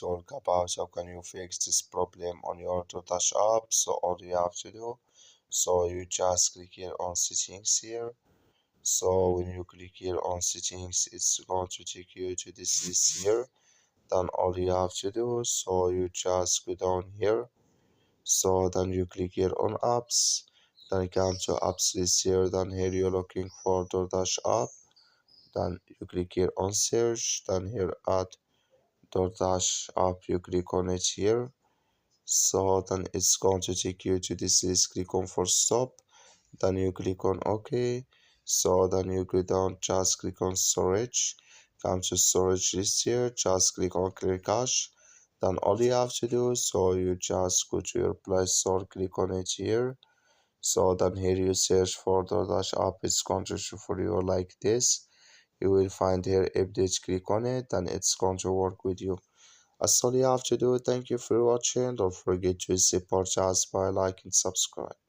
talk about how can you fix this problem on your Doordash app. So all you have to do, so you just click here on settings here. So when you click here on settings, it's going to take you to this list here. Then all you have to do, so you just go down here. So then you click here on apps. Then come to apps list here. Then here you're looking for Doordash app. Then you click here on search. Then here add Doordash app. You click on it here. So then it's going to take you to this list. Click on for stop. Then you click on OK. So then you go down, just click on storage. Come to storage list here. Just click on clear cache. Then all you have to do, so you just go to your Play Store, click on it here. So then here you search for DoorDash app. It's going to show for you like this. You will find here update, click on it, and it's going to work with you. That's all you have to do. Thank you for watching. Don't forget to support us by like and subscribe.